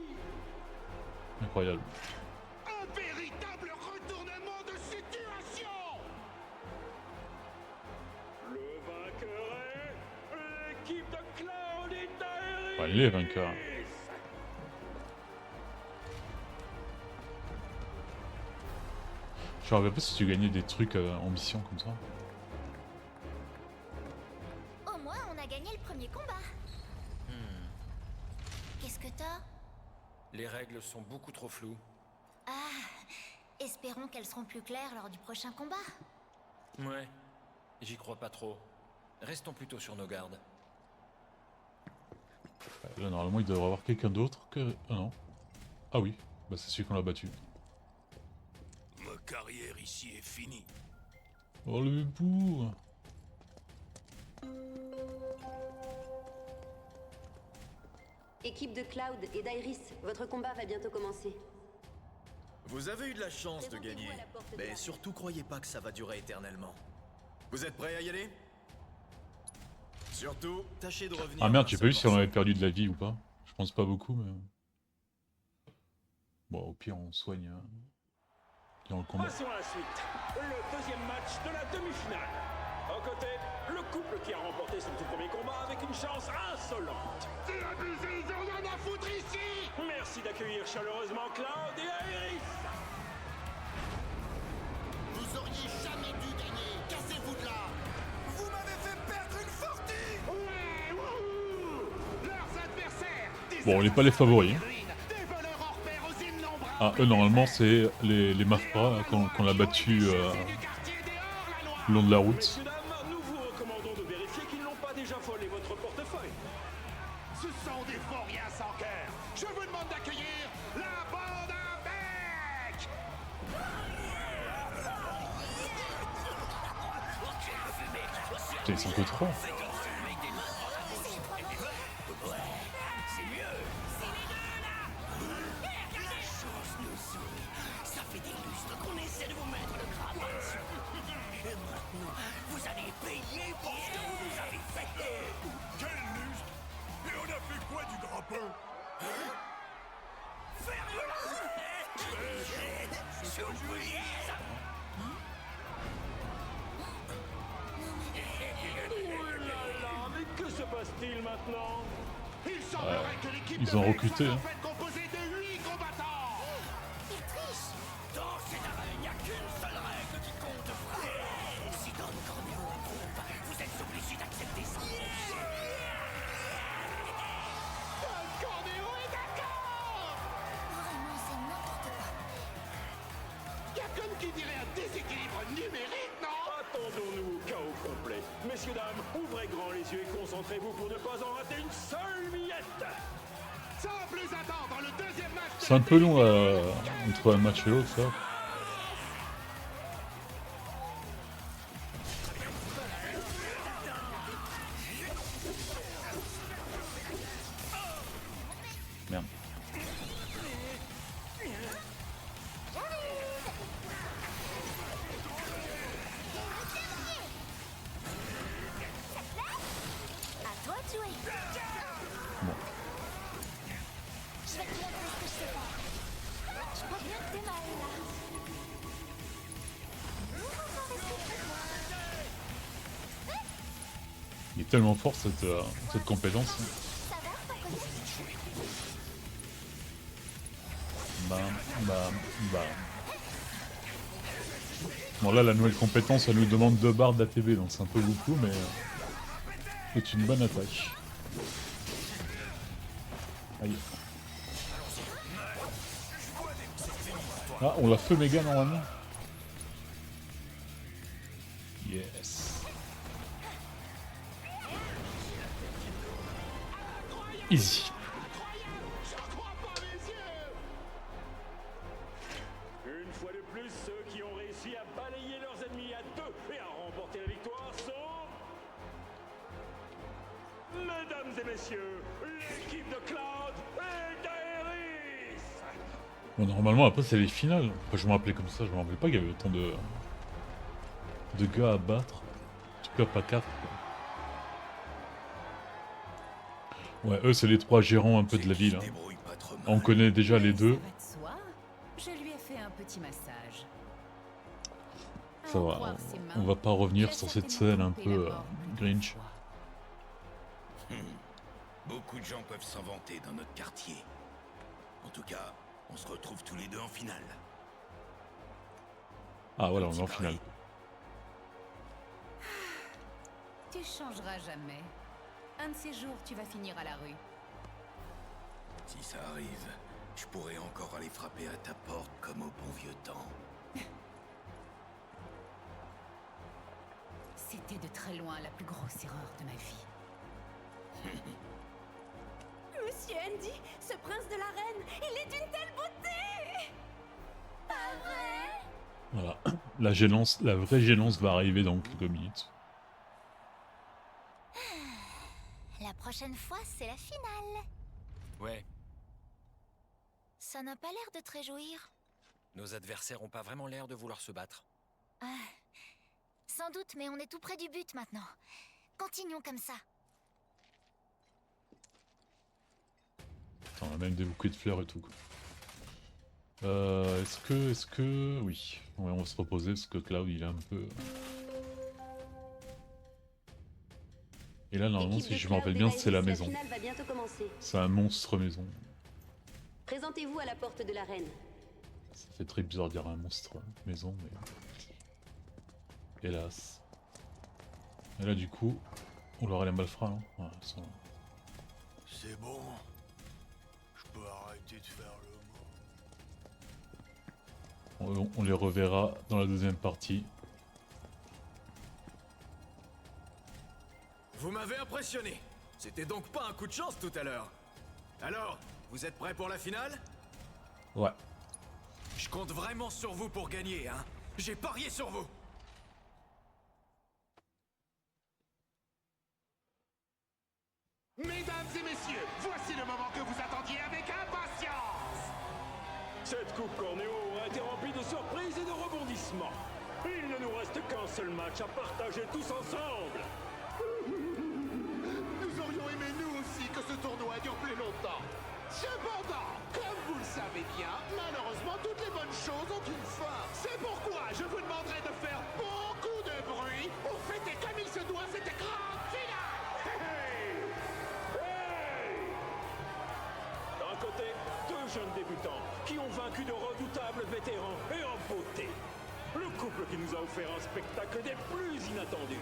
Incroyable. Un véritable retournement de situation. Le vainqueur est l'équipe de Cloud et d'Aerys. Enfin, les vainqueurs. Je me rappelle pas si tu gagnais des trucs en mission comme ça. Au moins, on a gagné le premier combat. Qu'est-ce que t'as? Les règles sont beaucoup trop floues. Ah, espérons qu'elles seront plus claires lors du prochain combat. Ouais, j'y crois pas trop. Restons plutôt sur nos gardes. Là, normalement, il devrait y avoir quelqu'un d'autre que... Ah non. Ah oui, bah c'est celui qu'on a battu. Ma carrière ici est finie. Oh le hibou. Équipe de Cloud et d'Iris, votre combat va bientôt commencer. Vous avez eu de la chance de gagner, mais surtout croyez pas que ça va durer éternellement. Vous êtes prêts à y aller? Surtout, tâchez de revenir. Ah merde, j'ai pas vu si on avait perdu de la vie ou pas. Je pense pas beaucoup, mais... Bon, au pire, on soigne dans le combat. Passons à la suite. Le deuxième match de la demi-finale. Au côté, le couple qui a remporté son tout premier combat avec une chance insolente. C'est abusé, ils ont rien à foutre ici! Merci d'accueillir chaleureusement Cloud et Iris. Vous auriez jamais dû gagner. Cassez-vous de là. Vous m'avez fait perdre une fortune! Ouais, wouhou! Leurs adversaires, Bon, on n'est pas les favoris. des voleurs hors pair aux innombrables. Ah, eux, normalement, c'est les Mafra qu'on a battu le long de la route. Messieurs, dames, nous vous recommandons de vérifier qu'ils n'ont pas déjà volé votre portefeuille. Ce sont des vauriens sans cœur. Je vous demande d'accueillir la bande à bec! Putain, ils sont que 3. Ça fait des lustres qu'on essaie de vous mettre le grappin dessus. Et maintenant, vous allez payer pour ce que vous nous avez fait. Quel lustre? Et on a fait quoi du grappin? Ferme-la! Surprise! Oh là là, mais que se passe-t-il maintenant? Il semblerait que l'équipe Ils de ont Bec recruté, soit en hein. fait composée de 8 combattants. Il triche. Dans cette arène, il n'y a qu'une seule règle qui compte, frère. Si Don Corneo approuve, vous êtes obligés d'accepter ça. Don Corneo est d'accord. Vraiment, c'est n'importe quoi. Y'a comme qui dirait un déséquilibre numérique, non? Attendons-nous au chaos complet. Messieurs, dames, ouvrez grand les yeux et concentrez-vous pour ne pas en rater une seule miette. Sans plus attendre, le deuxième match. C'est un peu long entre un match et l'autre, ça. Merde. À toi de jouer. Bon. Je vais te montrer ce que je sais faire. Je crois bien que t'es mal là. Il est tellement fort cette compétence. Ça va, ton côté? Bam, bam, bam. Bon là la nouvelle compétence elle nous demande 2 barres d'ATB donc c'est un peu beaucoup mais c'est une bonne attaque. Aïe. Ah on l'a feu méga normalement. Yes. Easy. Une fois de plus, ceux qui ont réussi à balayer leurs ennemis à 2 et à remporter la victoire sont... Mesdames et messieurs, l'équipe de Cloud et d'Aeris. Bon, normalement après c'est les finales. Enfin, je me rappelais comme ça, je me rappelais pas qu'il y avait autant de gars à battre. En tout cas pas 4. Ouais, eux c'est les 3 gérants un peu de la ville. Hein. On connaît déjà les 2. Je lui ai fait un petit massage. Ça va, on va pas revenir sur cette scène un peu Grinch. Beaucoup de gens peuvent s'en vanter dans notre quartier. En tout cas, on se retrouve tous les deux en finale. Ah voilà, on est en finale. Tu changeras jamais. Un de ces jours, tu vas finir à la rue. Si ça arrive, je pourrais encore aller frapper à ta porte comme au bon vieux temps. C'était de très loin la plus grosse erreur de ma vie. Monsieur Andy, ce prince de l'arène, il est d'une telle beauté! Pas vrai? Voilà, la gênance, la vraie gênance va arriver dans quelques minutes. La prochaine fois, c'est la finale. Ouais. Ça n'a pas l'air de te réjouir. Nos adversaires ont pas vraiment l'air de vouloir se battre. Ah, sans doute, mais on est tout près du but maintenant. Continuons comme ça. On a même des bouquets de fleurs et tout, quoi. Est-ce que... Oui. Ouais, on va se reposer parce que Cloud, il est un peu... Et là, normalement, si je me rappelle bien, c'est la maison. C'est un monstre maison. Présentez-vous à la porte de l'arène. Ça fait très bizarre de dire un monstre maison, mais... Hélas. Et là, du coup, on leur a les malfrats, non? Ouais, ça... C'est bon. Je peux arrêter de faire le mot. On les reverra dans la deuxième partie. Vous m'avez impressionné. C'était donc pas un coup de chance tout à l'heure. Alors, vous êtes prêts pour la finale? Ouais. Je compte vraiment sur vous pour gagner, hein. J'ai parié sur vous. Mesdames et messieurs, voici le moment que vous attendiez avec impatience. Cette Coupe Cornéo a été remplie de surprises et de rebondissements. Il ne nous reste qu'un seul match à partager tous ensemble. Nous aurions aimé nous aussi que ce tournoi dure plus longtemps. Cependant, comme vous le savez bien, malheureusement toutes les bonnes choses ont une fin. C'est pourquoi je vous demanderai de faire beaucoup de bruit pour fêter comme il se doit cette grande finale. D'un côté, deux jeunes débutants qui ont vaincu de redoutables vétérans et en beauté. Le couple qui nous a offert un spectacle des plus inattendus.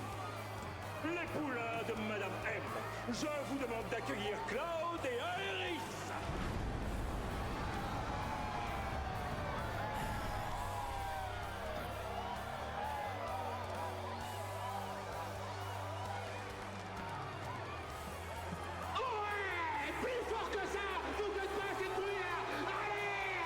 Les poulains de Madame M. Je vous demande d'accueillir Cloud et Aerys. Ouais, plus fort que ça. Vous faites pas assez de bruit là. Allez.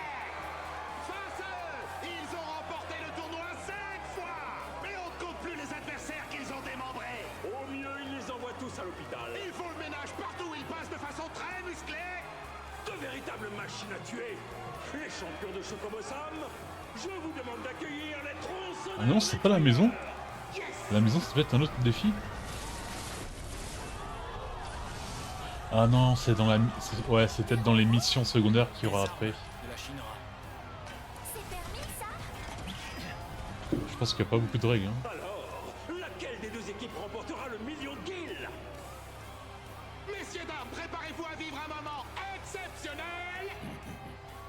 Face à eux, ils ont remporté le tournoi 5 fois. Mais on ne compte plus les adversaires qu'ils ont démembrés. Au mieux, ils les envoient tous à l'hôpital. Ils font le ménage partout où ils passent de façon très musclée. De véritables machines à tuer. Les champions de Chocobosam, je vous demande d'accueillir les tronçonneurs. Ah non, c'est pas la maison. La maison, c'est peut-être un autre défi. Ah non, c'est dans la... Ouais, c'est peut-être dans les missions secondaires qu'il y aura après. Je pense qu'il n'y a pas beaucoup de règles. Hein. Alors, laquelle des deux équipes remportera le million de kills? Messieurs, dames, préparez-vous à vivre un moment exceptionnel.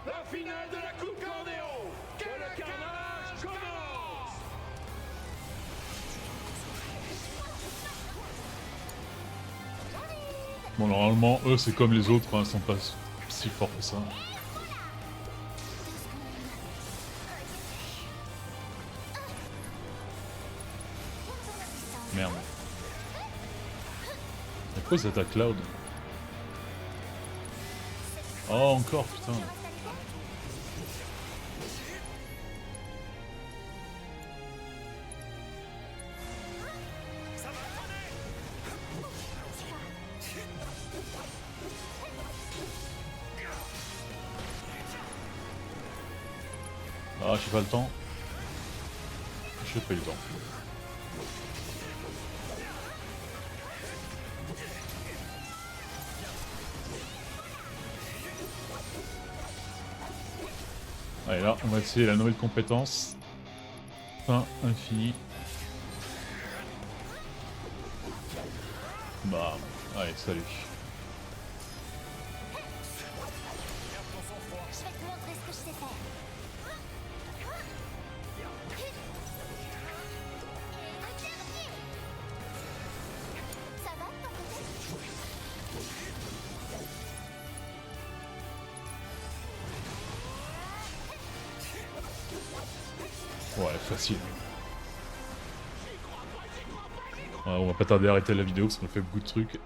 La finale de la Coupe Cornéo. Que le carnage commence. Bon, normalement, eux, c'est comme les autres, hein, ils sont pas si forts que ça. Merde. Et pourquoi ils attaquent Cloud? Oh, encore, putain. Ah, j'ai pas le temps. J'ai pas eu le temps. Allez, là, on va essayer la nouvelle compétence. Fin infini. Bah, allez, salut. Je vais te montrer ce que je sais faire. Ça va de ton côté? Ouais, facile. Ouais, on va pas tarder à arrêter la vidéo parce qu'on fait beaucoup de trucs.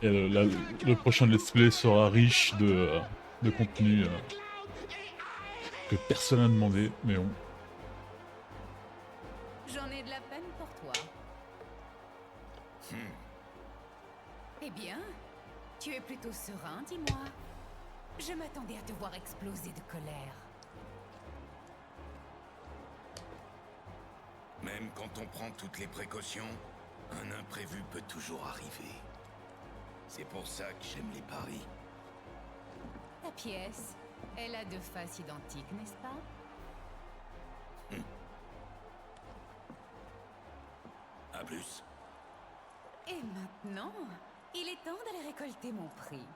Et le prochain let's play sera riche de contenu que personne n'a demandé, mais bon. J'en ai de la peine pour toi. Eh bien, tu es plutôt serein, dis-moi. Je m'attendais à te voir exploser de colère. Même quand on prend toutes les précautions, un imprévu peut toujours arriver. C'est pour ça que j'aime les paris. Ta pièce, elle a deux faces identiques, n'est-ce pas? À plus. Et maintenant, il est temps d'aller récolter mon prix.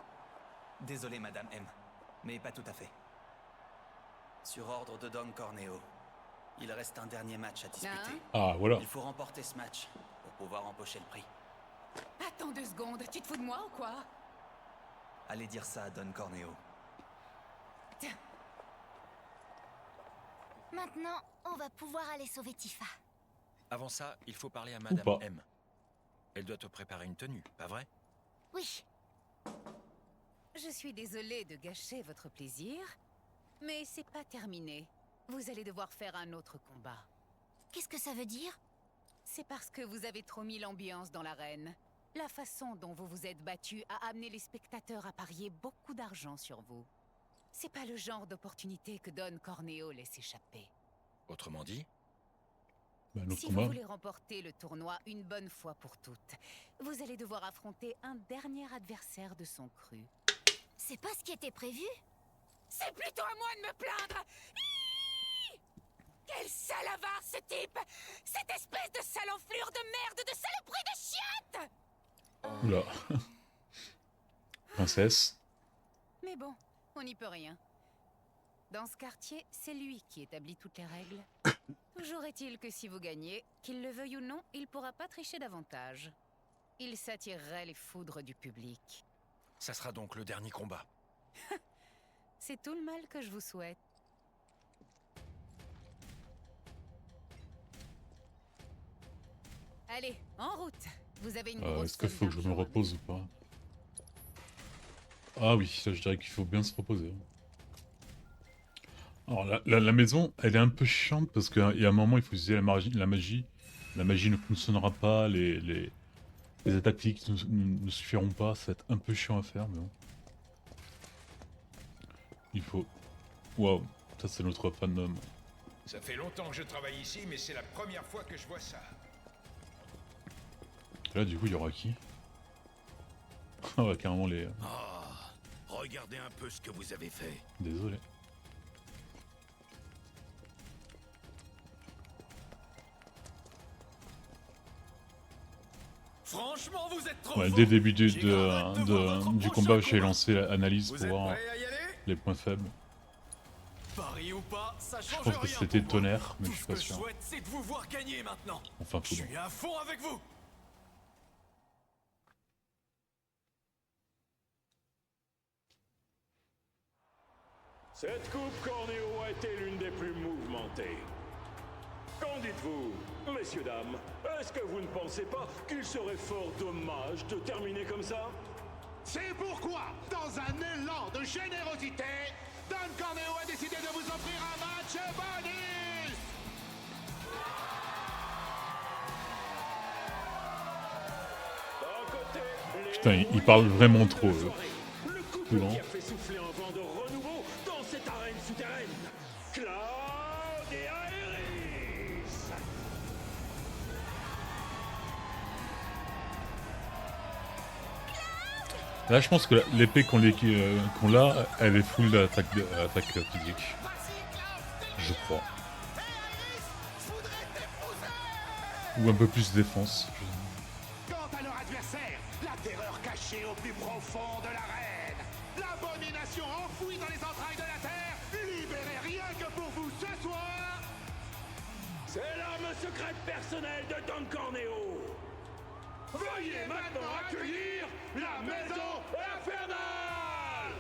Désolé, Madame M, mais pas tout à fait. Sur ordre de Don Corneo, il reste un dernier match à disputer. Ah, voilà. Il faut remporter ce match pour pouvoir empocher le prix. Attends 2 secondes, tu te fous de moi ou quoi? Allez dire ça à Don Corneo. Tiens. Maintenant, on va pouvoir aller sauver Tifa. Avant ça, il faut parler à Madame pas. M. Elle doit te préparer une tenue, pas vrai? Oui. Je suis désolée de gâcher votre plaisir, mais c'est pas terminé. Vous allez devoir faire un autre combat. Qu'est-ce que ça veut dire? C'est parce que vous avez trop mis l'ambiance dans l'arène. La façon dont vous vous êtes battu a amené les spectateurs à parier beaucoup d'argent sur vous. C'est pas le genre d'opportunité que Don Corneo laisse échapper. Autrement dit, Bah, notre Si combat. vous voulez remporter le tournoi une bonne fois pour toutes, vous allez devoir affronter un dernier adversaire de son cru. C'est pas ce qui était prévu? C'est plutôt à moi de me plaindre! Hiiii! Quel sale avare ce type! Cette espèce de sale enflure de merde, de saloperie de chiotte! Oula. Princesse. Mais bon, on n'y peut rien. Dans ce quartier, c'est lui qui établit toutes les règles. Toujours est-il que si vous gagnez, qu'il le veuille ou non, il pourra pas tricher davantage. Il s'attirerait les foudres du public. ça sera donc le dernier combat. C'est tout le mal que je vous souhaite. Allez, en route. Vous avez une grosse Est-ce qu'il somme faut que je me d'argent à repose ou pas? Ah oui, ça, je dirais qu'il faut bien se reposer. Alors la maison, elle est un peu chiante parce qu'il y a un moment il faut utiliser la magie. La magie ne fonctionnera pas, les attaques physiques ne suffiront pas, ça va être un peu chiant à faire, mais bon. Il faut... Waouh, ça c'est notre fandom. Ça fait longtemps que je travaille ici, mais c'est la première fois que je vois ça. Là du coup il y aura qui? Ah ouais, carrément les... Ah, regardez un peu ce que vous avez fait. Désolé. Franchement, vous êtes trop Ouais, fort. dès le début J'ai grave hâte de voir votre du prochain combat, j'ai combat. lancé l'analyse Vous pour êtes voir prêts à y aller? les points faibles. Pari ou pas, ça Je change pense que rien c'était pour moi. tonnerre, mais Tout je suis ce pas que je sûr. souhaite, c'est de vous voir gagner maintenant. Enfin, Je foudre. suis à fond avec vous. Cette coupe Corneo a été l'une des plus mouvementées. Qu'en dites-vous, messieurs, dames? Est-ce que vous ne pensez pas qu'il serait fort dommage de terminer comme ça? C'est pourquoi, dans un élan de générosité, Don Corneo a décidé de vous offrir un match bonus! D'un côté, les Putain, il parle vraiment trop. le couple Tout lent. qui a fait souffler un vent de renouveau dans cette arène souterraine. Claudia Iris! Là, je pense que l'épée qu'on a, elle est full d'attaque physique. Je crois. Ou un peu plus défense. Quant à leur adversaire, la terreur cachée au plus profond de l'arène, l'abomination enfouie dans les entrailles de la terre, libérée rien que pour vous ce soir, C'est l'arme secrète personnelle de Don Corneo. Veuillez maintenant accueillir la Maison Infernale!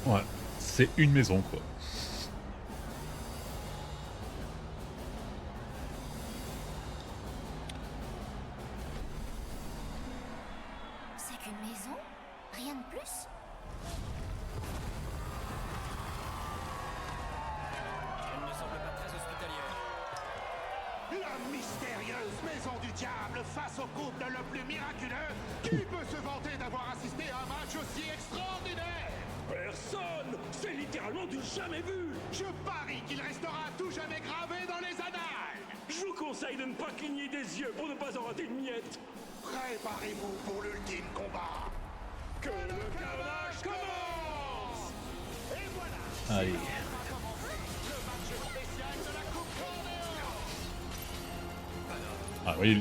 Ouais, c'est une maison quoi. C'est qu'une maison? Rien de plus? Elle ne semble pas très hospitalière. diable face au couple le plus miraculeux? Qui peut se vanter d'avoir assisté à un match aussi extraordinaire? Personne! C'est littéralement du jamais vu! Je parie qu'il restera à tout jamais gravé dans les annales! Je vous conseille de ne pas cligner des yeux pour ne pas en rater une miette! Préparez-vous pour l'ultime combat! Que le carnage commence! Et voilà! Allez. Ah oui,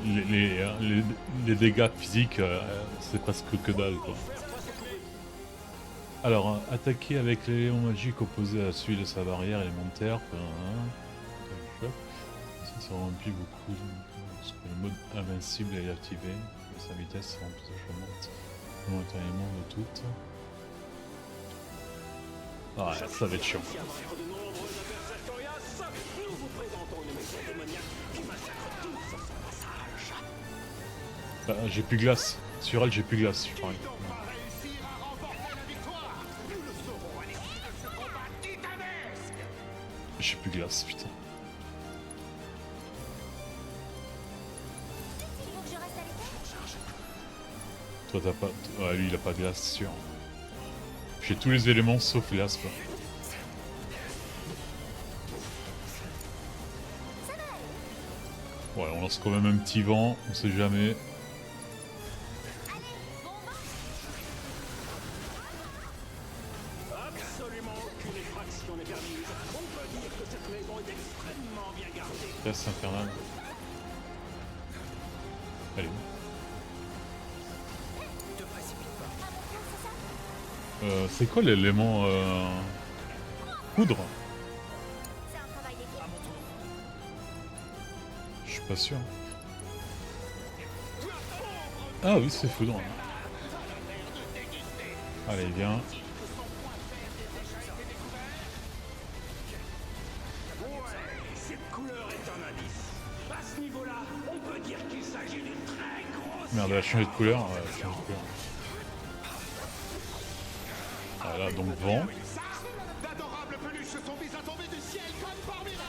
les dégâts physiques, c'est presque que dalle quoi. Alors, attaquer avec l'élément magique opposé à celui de sa barrière élémentaire. Ça remplit beaucoup. Le mode invincible est activé. Sa vitesse remplissage momentanément de toute. Ah, ça va être chiant. Nous vous présentons une mission démoniaque qui massacre tous sur son passage. Bah, j'ai plus glace. Sur elle, j'ai plus glace, je parie. J'ai plus glace, putain. Toi t'as pas... Ouais, lui il a pas de glace, c'est sûr. J'ai tous les éléments sauf glace quoi. Ouais, on lance quand même un petit vent, on sait jamais. Absolument aucune effraction n'est permise. On peut dire que cette maison est extrêmement bien gardée. Glace infernale. Allez. C'est quoi l'élément poudre? Je suis pas sûr. Ah oui, c'est foudre. Allez, viens. Cette couleur est un indice. À ce niveau-là, on peut dire qu'il s'agit d'une très grosse... Merde, elle a changé de couleur. Ouais, elle a changé de couleur. Voilà, donc vent. D'adorables peluches se sont mises à tomber du ciel comme par miracle.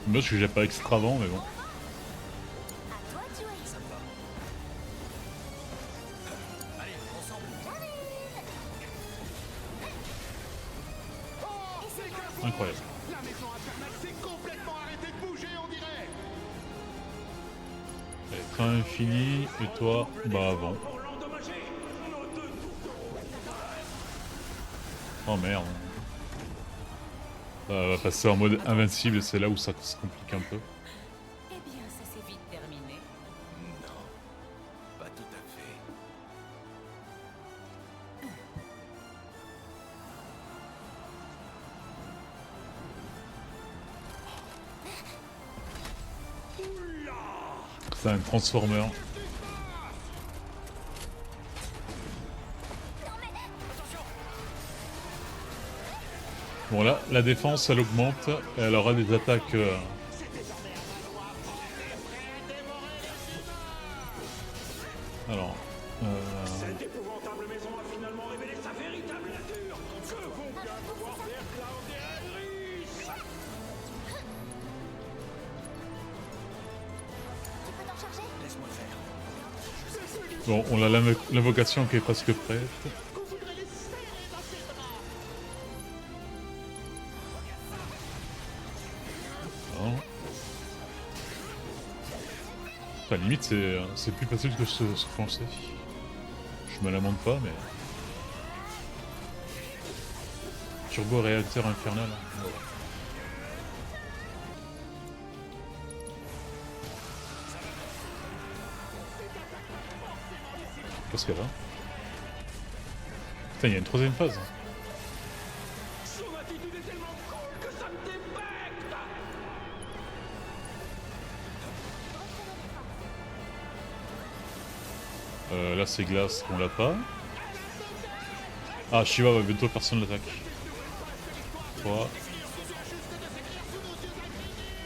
Moi, je que j'ai pas extra vent, mais bon. Incroyable. La maison infernale s'est complètement arrêtée de bouger, on dirait. Allez, train infini, et toi, bah avant. Oh merde. Ça va passer en mode invincible et c'est là où ça se complique un peu. Eh bien, ça s'est vite terminé. Non, pas tout à fait. C'est un transformer. Bon là, la défense elle augmente et elle aura des attaques. Alors. Cette épouvantable maison a finalement révélé sa véritable nature. Que vont bien pouvoir faire Cloud et Elris? Tu peux t'en charger? Laisse-moi faire. Bon, on a l'invocation qui est presque prête. Non. Enfin, limite, c'est plus facile que ce que je pensais. Je me lamente pas, mais... Turbo réacteur infernal. Ouais. Qu'est-ce qu'elle a? Putain, il y a une troisième phase. Son attitude est tellement cool que ça me débecte. Là c'est glace, on l'a pas. Ah Shiva, ouais, bientôt personne l'attaque. 3.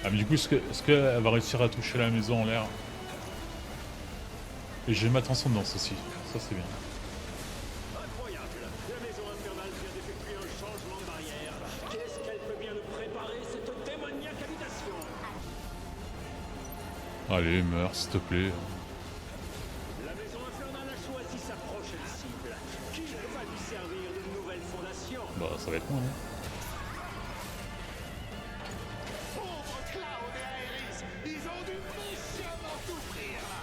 Ah mais du coup est-ce qu'elle va réussir à toucher la maison en l'air? Et j'ai ma transcendance aussi, ça c'est bien. Incroyable. La maison Allez, meurs, s'il te plaît. La maison infernale a choisi sa prochaine cible. Qui va lui servir de nouvelle fondation? Bah, ça va être moi, hein. Pauvre Cloud et Aerys, ils ont dû méchamment souffrir là.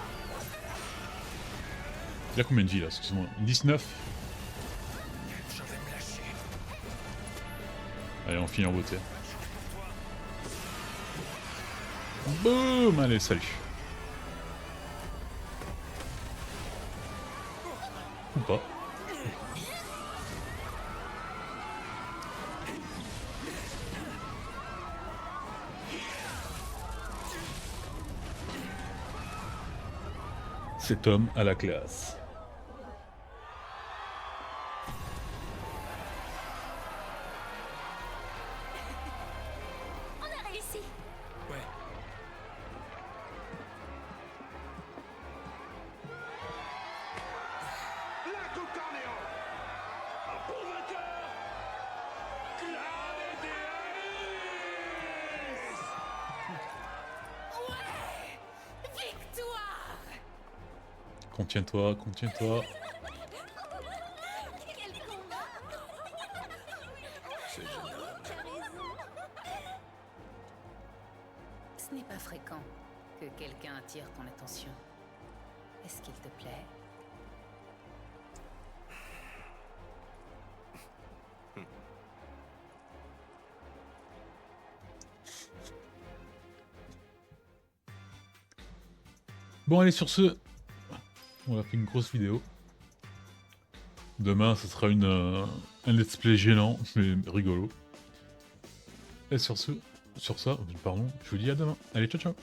Il a combien de vie là, excuse-moi? 19. Je vais me lâcher. Allez, on finit en beauté. Boum! Allez, salut. Ou pas. Cet homme a la classe. On a réussi. Ouais. La coupe Cornéo. Un bon vainqueur, Cloud et Aerys. Victoire! Contiens-toi, contiens-toi. Quel combat! Ce jeune homme. Tu as raison. Ce n'est pas fréquent que quelqu'un attire ton attention. Est-ce qu'il te plaît? Bon, allez, sur ce, on a fait une grosse vidéo. Demain, ce sera un let's play gênant, mais rigolo. Et sur ça, pardon, je vous dis à demain. Allez, ciao ciao.